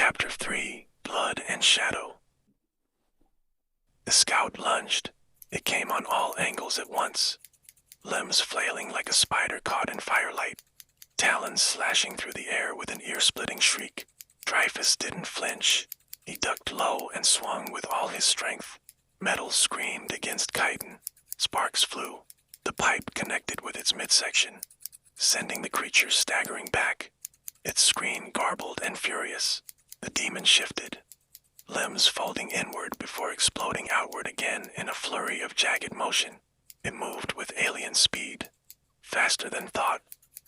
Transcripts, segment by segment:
Chapter 3, Blood and Shadow. The scout lunged. It came on all angles at once, limbs flailing like a spider caught in firelight, talons slashing through the air with an ear-splitting shriek. Dreyfuss didn't flinch. He ducked low and swung with all his strength. Metal screamed against chitin. Sparks flew. The pipe connected with its midsection, sending the creature staggering back. Its scream garbled and furious. The demon shifted, limbs folding inward before exploding outward again in a flurry of jagged motion. It moved with alien speed, faster than thought,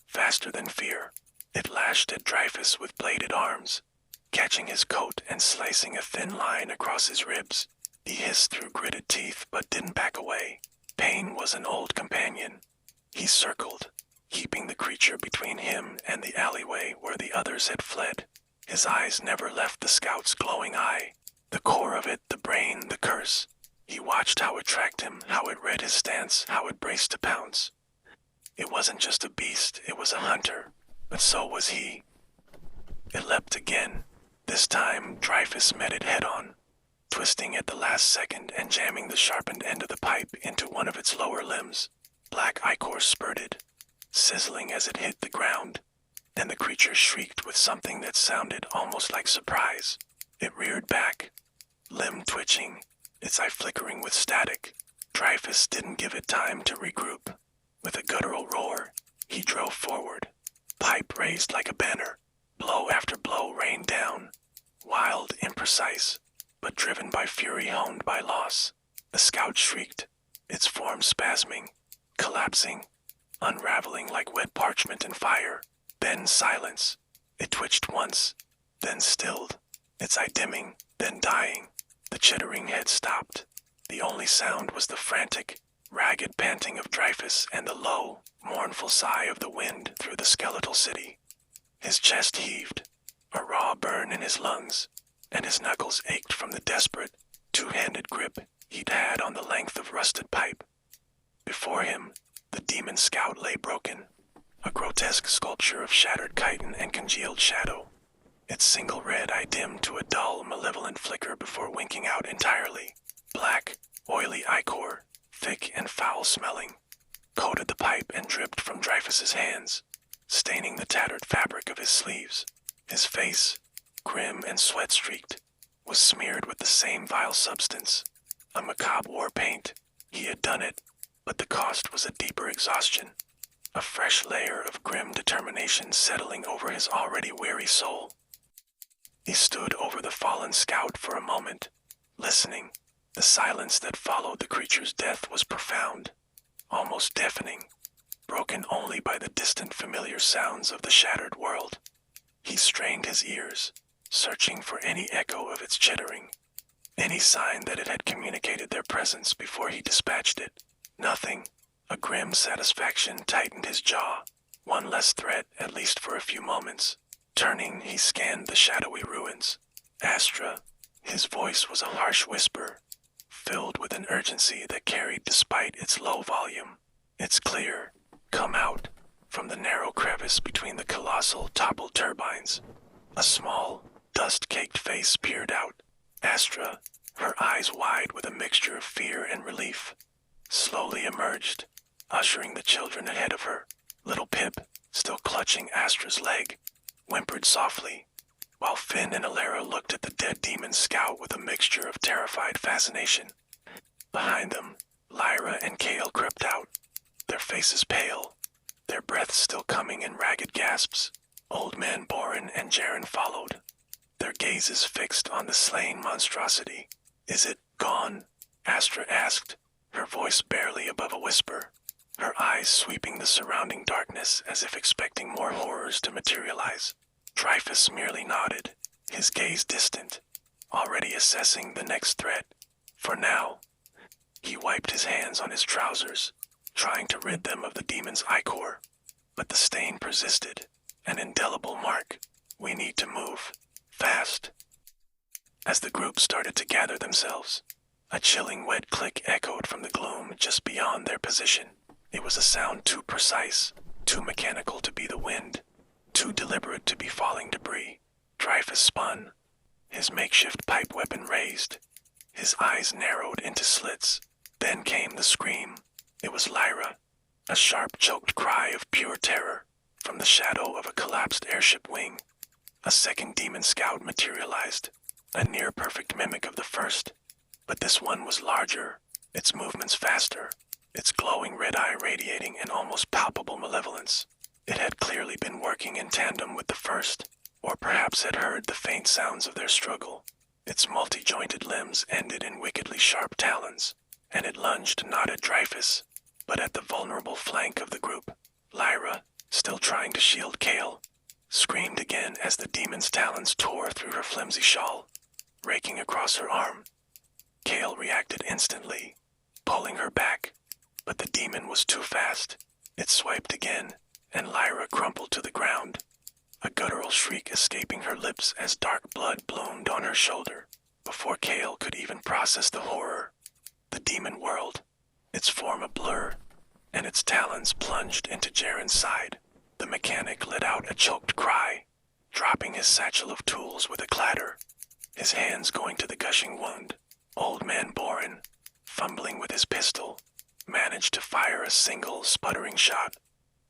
faster than fear. It lashed at Dreyfuss with bladed arms, catching his coat and slicing a thin line across his ribs. He hissed through gritted teeth but didn't back away. Pain was an old companion. He circled, keeping the creature between him and the alleyway where the others had fled. His eyes never left the scout's glowing eye. The core of it, the brain, the curse. He watched how it tracked him, how it read his stance, how it braced to pounce. It wasn't just a beast, it was a hunter, but so was he. It leapt again. This time, Dreyfuss met it head-on, twisting at the last second and jamming the sharpened end of the pipe into one of its lower limbs. Black ichor spurted, sizzling as it hit the ground. Then the creature shrieked with something that sounded almost like surprise. It reared back, limb twitching, its eye flickering with static. Dreyfuss didn't give it time to regroup. With a guttural roar, he drove forward, pipe raised like a banner. Blow after blow rained down, wild, imprecise, but driven by fury honed by loss. The scout shrieked, its form spasming, collapsing, unraveling like wet parchment in fire. Then silence. It twitched once, then stilled, its eye dimming, then dying. The chittering head stopped. The only sound was the frantic, ragged panting of Dreyfuss and the low, mournful sigh of the wind through the skeletal city. His chest heaved, a raw burn in his lungs, and his knuckles ached from the desperate, two-handed grip he'd had on the length of rusted pipe. Before him, the demon scout lay broken, a grotesque sculpture of shattered chitin and congealed shadow. Its single red eye dimmed to a dull, malevolent flicker before winking out entirely. Black, oily ichor, thick and foul-smelling, coated the pipe and dripped from Dreyfuss's hands, staining the tattered fabric of his sleeves. His face, grim and sweat-streaked, was smeared with the same vile substance, a macabre war paint. He had done it, but the cost was a deeper exhaustion. A fresh layer of grim determination settling over his already weary soul. He stood over the fallen scout for a moment, listening. The silence that followed the creature's death was profound, almost deafening, broken only by the distant familiar sounds of the shattered world. He strained his ears, searching for any echo of its chittering, any sign that it had communicated their presence before he dispatched it. Nothing. A grim satisfaction tightened his jaw. One less threat, at least for a few moments. Turning, he scanned the shadowy ruins. Astra. His voice was a harsh whisper, filled with an urgency that carried despite its low volume. It's clear. Come out. From the narrow crevice between the colossal, toppled turbines, a small, dust-caked face peered out. Astra, her eyes wide with a mixture of fear and relief, slowly emerged, ushering the children ahead of her. Little Pip, still clutching Astra's leg, whimpered softly, while Finn and Alara looked at the dead demon scout with a mixture of terrified fascination. Behind them, Lyra and Kale crept out, their faces pale, their breaths still coming in ragged gasps. Old Man Boren and Jaren followed, their gazes fixed on the slain monstrosity. "Is it gone?" Astra asked, her voice barely above a whisper, her eyes sweeping the surrounding darkness as if expecting more horrors to materialize. Dreyfuss merely nodded, his gaze distant, already assessing the next threat. For now, he wiped his hands on his trousers, trying to rid them of the demon's ichor. But the stain persisted, an indelible mark. "We need to move. Fast." As the group started to gather themselves, a chilling wet click echoed from the gloom just beyond their position. It was a sound too precise, too mechanical to be the wind, too deliberate to be falling debris. Dreyfuss spun, his makeshift pipe weapon raised. His eyes narrowed into slits. Then came the scream. It was Lyra, a sharp, choked cry of pure terror from the shadow of a collapsed airship wing. A second demon scout materialized, a near-perfect mimic of the first. But this one was larger, its movements faster, its glowing red eye radiating an almost palpable malevolence. It had clearly been working in tandem with the first, or perhaps had heard the faint sounds of their struggle. Its multi-jointed limbs ended in wickedly sharp talons, and it lunged not at Dreyfuss, but at the vulnerable flank of the group. Lyra, still trying to shield Kale, screamed again as the demon's talons tore through her flimsy shawl, raking across her arm. Kale reacted instantly, pulling her back, but the demon was too fast. It swiped again, and Lyra crumpled to the ground, a guttural shriek escaping her lips as dark blood bloomed on her shoulder. Before Kale could even process the horror, the demon whirled, its form a blur, and its talons plunged into Jaren's side. The mechanic let out a choked cry, dropping his satchel of tools with a clatter, his hands going to the gushing wound. Old Man Boren, fumbling with his pistol, managed to fire a single, sputtering shot,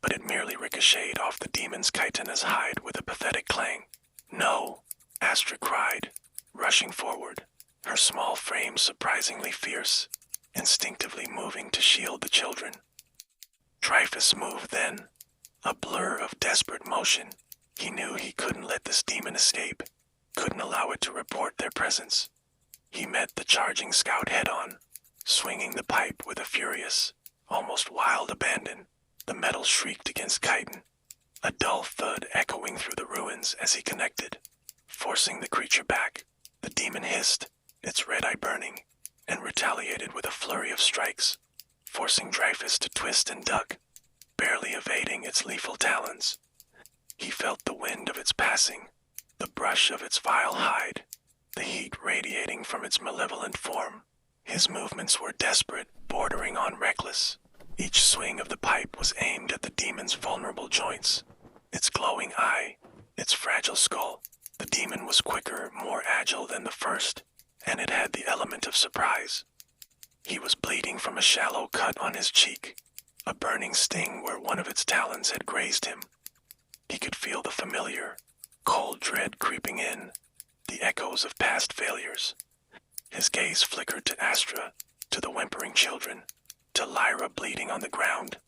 but it merely ricocheted off the demon's chitinous hide with a pathetic clang. "No!" Astra cried, rushing forward, her small frame surprisingly fierce, instinctively moving to shield the children. Dreyfuss moved then, a blur of desperate motion. He knew he couldn't let this demon escape, couldn't allow it to report their presence. He met the charging scout head-on, swinging the pipe with a furious, almost wild abandon. The metal shrieked against chitin, a dull thud echoing through the ruins as he connected, forcing the creature back. The demon hissed, its red eye burning, and retaliated with a flurry of strikes, forcing Dreyfuss to twist and duck, barely evading its lethal talons. He felt the wind of its passing, the brush of its vile hide, the heat radiating from its malevolent form. His movements were desperate, bordering on reckless. Each swing of the pipe was aimed at the demon's vulnerable joints, its glowing eye, its fragile skull. The demon was quicker, more agile than the first, and it had the element of surprise. He was bleeding from a shallow cut on his cheek, a burning sting where one of its talons had grazed him. He could feel the familiar, cold dread creeping in, the echoes of past failures. His gaze flickered to Astra, to the whimpering children, to Lyra bleeding on the ground,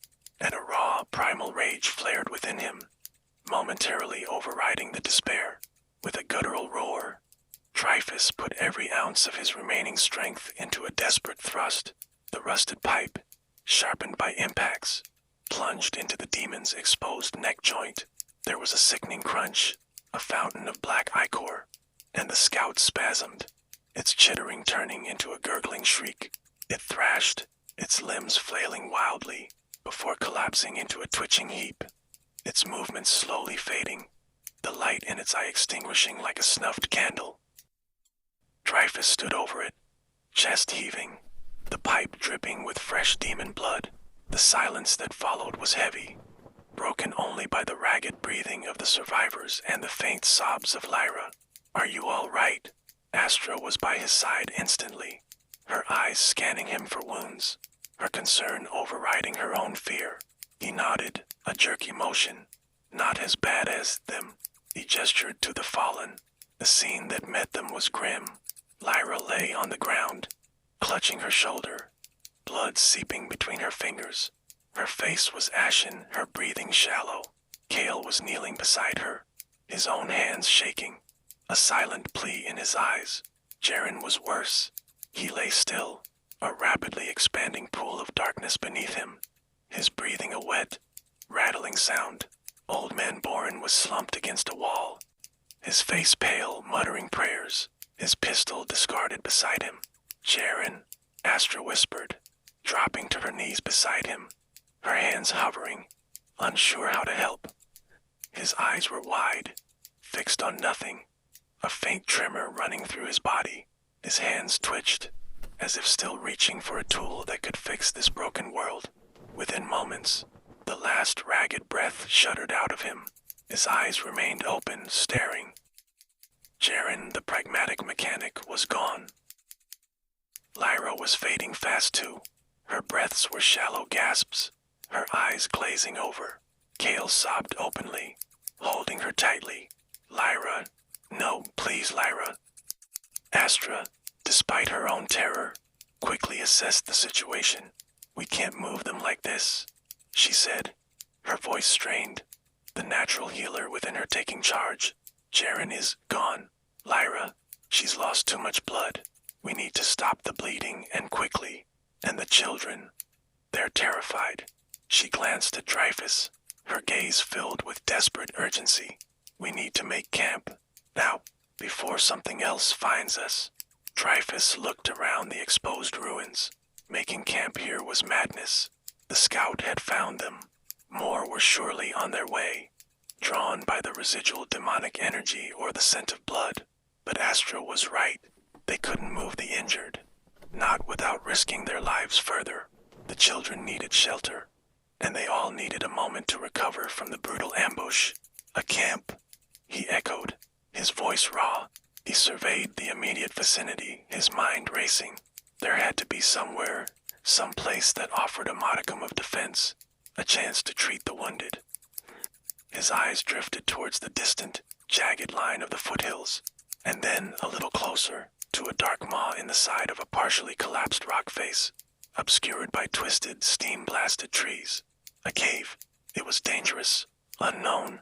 and a raw, primal rage flared within him, momentarily overriding the despair. With a guttural roar, Dreyfuss put every ounce of his remaining strength into a desperate thrust. The rusted pipe, sharpened by impacts, plunged into the demon's exposed neck joint. There was a sickening crunch, a fountain of black ichor, and the scout spasmed, its chittering turning into a gurgling shriek. It thrashed, its limbs flailing wildly, before collapsing into a twitching heap, its movements slowly fading, the light in its eye extinguishing like a snuffed candle. Dreyfuss stood over it, chest heaving, the pipe dripping with fresh demon blood. The silence that followed was heavy, broken only by the ragged breathing of the survivors and the faint sobs of Lyra. "Are you all right?" Astra was by his side instantly, her eyes scanning him for wounds, her concern overriding her own fear. He nodded, a jerky motion. "Not as bad as them." He gestured to the fallen. The scene that met them was grim. Lyra lay on the ground, clutching her shoulder, blood seeping between her fingers. Her face was ashen, her breathing shallow. Kale was kneeling beside her, his own hands shaking, a silent plea in his eyes. Jaren was worse. He lay still, a rapidly expanding pool of darkness beneath him, his breathing a wet, rattling sound. Old Man Boren was slumped against a wall, his face pale, muttering prayers, his pistol discarded beside him. "Jaren," Astra whispered, dropping to her knees beside him, her hands hovering, unsure how to help. His eyes were wide, fixed on nothing, a faint tremor running through his body. His hands twitched, as if still reaching for a tool that could fix this broken world. Within moments, the last ragged breath shuddered out of him. His eyes remained open, staring. Jaren, the pragmatic mechanic, was gone. Lyra was fading fast too. Her breaths were shallow gasps, her eyes glazing over. Kale sobbed openly, holding her tightly. Lyra, no, please, Lyra. Astra, despite her own terror, quickly assessed the situation. We can't move them like this, she said, her voice strained, the natural healer within her taking charge. Jaren is gone. Lyra, she's lost too much blood. We need to stop the bleeding, and quickly. And the children, they're terrified. She glanced at Dreyfuss, her gaze filled with desperate urgency. We need to make camp, now, before something else finds us. Dreyfuss looked around the exposed ruins. Making camp here was madness. The scout had found them. More were surely on their way, drawn by the residual demonic energy or the scent of blood. But Astra was right. They couldn't move the injured, not without risking their lives further. The children needed shelter, and they all needed a moment to recover from the brutal ambush. A camp, he echoed, his voice raw. He surveyed the immediate vicinity, his mind racing. There had to be somewhere, some place that offered a modicum of defense, a chance to treat the wounded. His eyes drifted towards the distant, jagged line of the foothills, and then a little closer, to a dark maw in the side of a partially collapsed rock face, obscured by twisted, steam-blasted trees. A cave. It was dangerous, unknown,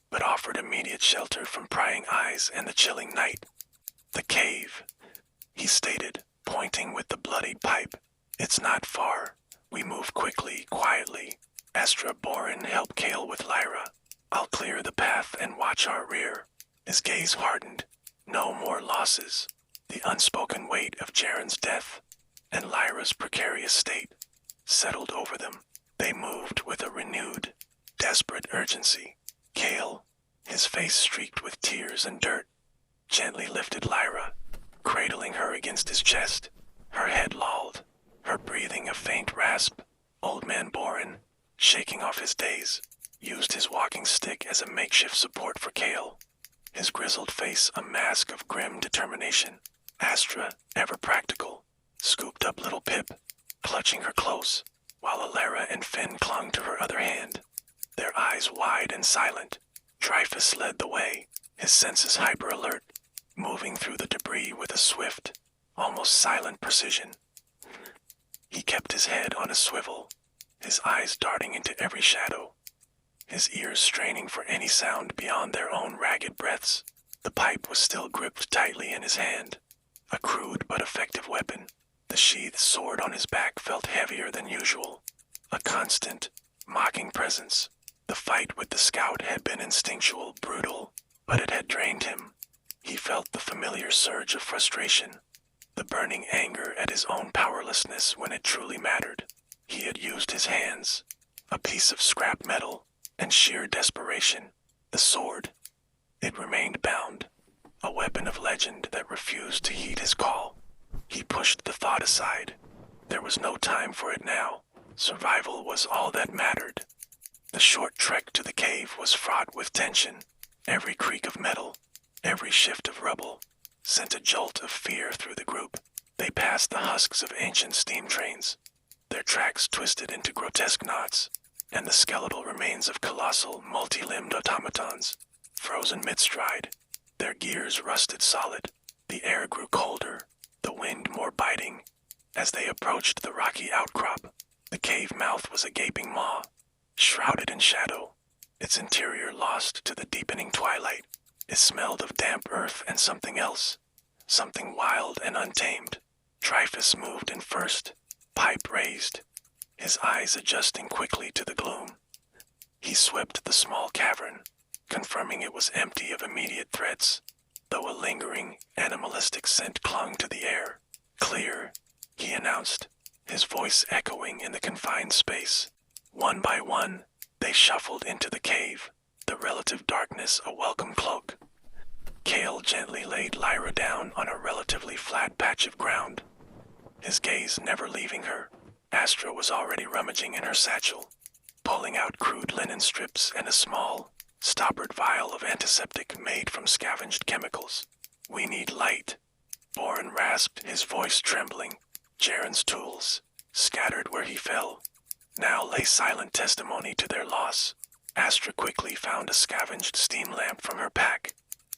but offered immediate shelter from prying eyes and the chilling night. The cave, he stated, pointing with the bloodied pipe. It's not far. We move quickly, quietly. Astra Boren helped Kale with Lyra. I'll clear the path and watch our rear. His gaze hardened. No more losses. The unspoken weight of Jaren's death and Lyra's precarious state settled over them. They moved with a renewed, desperate urgency. Kale, his face streaked with tears and dirt, gently lifted Lyra, cradling her against his chest. Her head lolled, her breathing a faint rasp. Old man Boren, shaking off his daze, used his walking stick as a makeshift support for Kale, his grizzled face a mask of grim determination. Astra, ever practical, scooped up little Pip, clutching her close, while Alara and Finn clung to her other hand, their eyes wide and silent. Dreyfuss led the way, his senses hyper-alert, moving through the debris with a swift, almost silent precision. He kept his head on a swivel, his eyes darting into every shadow, his ears straining for any sound beyond their own ragged breaths. The pipe was still gripped tightly in his hand, a crude but effective weapon. The sheathed sword on his back felt heavier than usual, a constant, mocking presence. The fight with the scout had been instinctual, brutal, but it had drained him. He felt the familiar surge of frustration, the burning anger at his own powerlessness when it truly mattered. He had used his hands, a piece of scrap metal, and sheer desperation. The sword, it remained bound, a weapon of legend that refused to heed his call. He pushed the thought aside. There was no time for it now. Survival was all that mattered. The short trek to the cave was fraught with tension. Every creak of metal, every shift of rubble, sent a jolt of fear through the group. They passed the husks of ancient steam trains, their tracks twisted into grotesque knots, and the skeletal remains of colossal, multi-limbed automatons, frozen mid-stride. Their gears rusted solid. The air grew colder, the wind more biting. As they approached the rocky outcrop, the cave mouth was a gaping maw, shrouded in shadow, its interior lost to the deepening twilight. It smelled of damp earth and something else, something wild and untamed. Dreyfuss moved in first, pipe raised, his eyes adjusting quickly to the gloom. He swept the small cavern, confirming it was empty of immediate threats, though a lingering, animalistic scent clung to the air. Clear, he announced, his voice echoing in the confined space. One by one, they shuffled into the cave, the relative darkness a welcome cloak. Kale gently laid Lyra down on a relatively flat patch of ground, his gaze never leaving her. Astra was already rummaging in her satchel, pulling out crude linen strips and a small, stoppered vial of antiseptic made from scavenged chemicals. We need light. Boren rasped, his voice trembling. Jaren's tools, scattered where he fell, now lay silent testimony to their loss. Astra quickly found a scavenged steam lamp from her pack,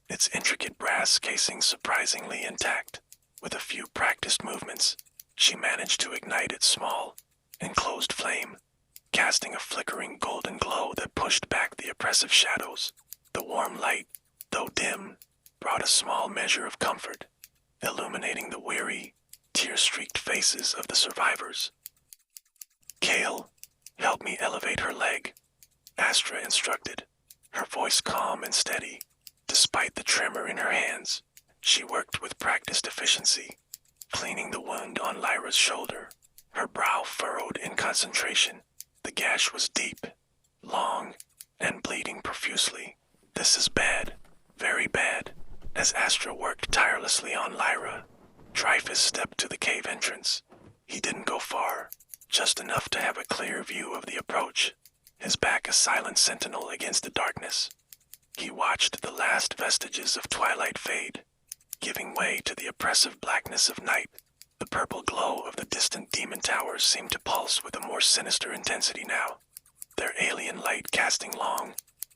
its intricate brass casing surprisingly intact. With a few practiced movements, she managed to ignite its small, enclosed flame, casting a flickering golden glow that pushed back the oppressive shadows. The warm light, though dim, brought a small measure of comfort, illuminating the weary, tear-streaked faces of the survivors. "Kale, help me elevate her leg," Astra instructed, her voice calm and steady. Despite the tremor in her hands, she worked with practiced efficiency, cleaning the wound on Lyra's shoulder, her brow furrowed in concentration. The gash was deep, long, and bleeding profusely. "This is bad, very bad." As Astra worked tirelessly on Lyra, Dreyfuss stepped to the cave entrance. He didn't go far, just enough to have a clear view of the approach, his back a silent sentinel against the darkness. He watched the last vestiges of twilight fade, giving way to the oppressive blackness of night. The purple glow of the distant demon towers seemed to pulse with a more sinister intensity now, their alien light casting long,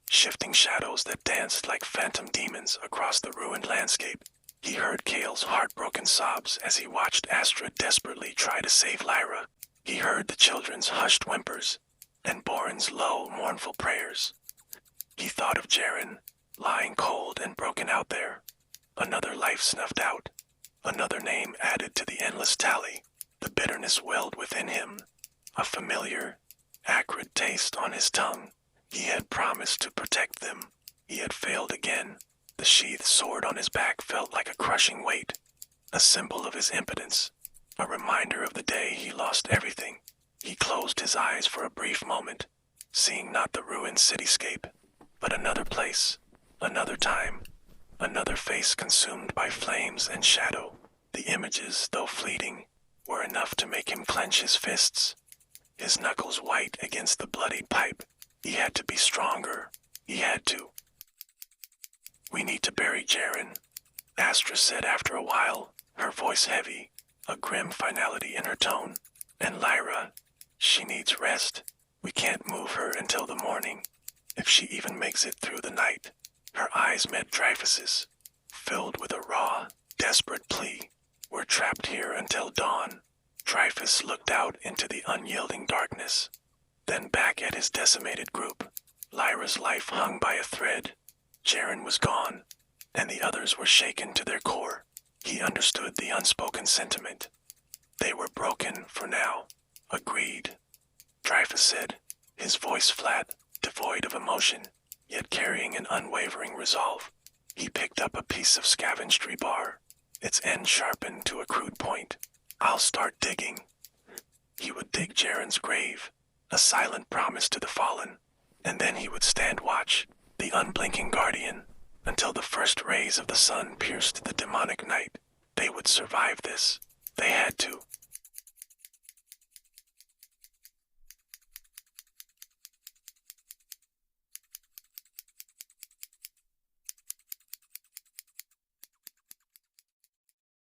shifting shadows that danced like phantom demons across the ruined landscape. He heard Kale's heartbroken sobs as he watched Astra desperately try to save Lyra. He heard the children's hushed whimpers and Boren's low, mournful prayers. He thought of Jaren, lying cold and broken out there. Another life snuffed out, another name added to the endless tally. The bitterness welled within him, a familiar, acrid taste on his tongue. He had promised to protect them. He had failed again. The sheathed sword on his back felt like a crushing weight, a symbol of his impotence, a reminder of the day he lost everything. He closed his eyes for a brief moment, seeing not the ruined cityscape, but another place, another time, another face consumed by flames and shadow. The images, though fleeting, were enough to make him clench his fists, his knuckles white against the bloodied pipe. He had to be stronger. He had to. "We need to bury Jaren," Astra said after a while, her voice heavy, a grim finality in her tone. "And Lyra, she needs rest. We can't move her until the morning, if she even makes it through the night." Her eyes met Dreyfuss's, filled with a raw, desperate plea. "We're trapped here until dawn." Dreyfuss looked out into the unyielding darkness, then back at his decimated group. Lyra's life hung by a thread. Jaren was gone, and the others were shaken to their core. He understood the unspoken sentiment. They were broken for now. "Agreed," Dreyfuss said, his voice flat, devoid of emotion, yet carrying an unwavering resolve. He picked up a piece of scavenged rebar, its end sharpened to a crude point. "I'll start digging." He would dig Jaren's grave, a silent promise to the fallen, and then he would stand watch, the unblinking guardian, until the first rays of the sun pierced the demonic night. They would survive this. They had to.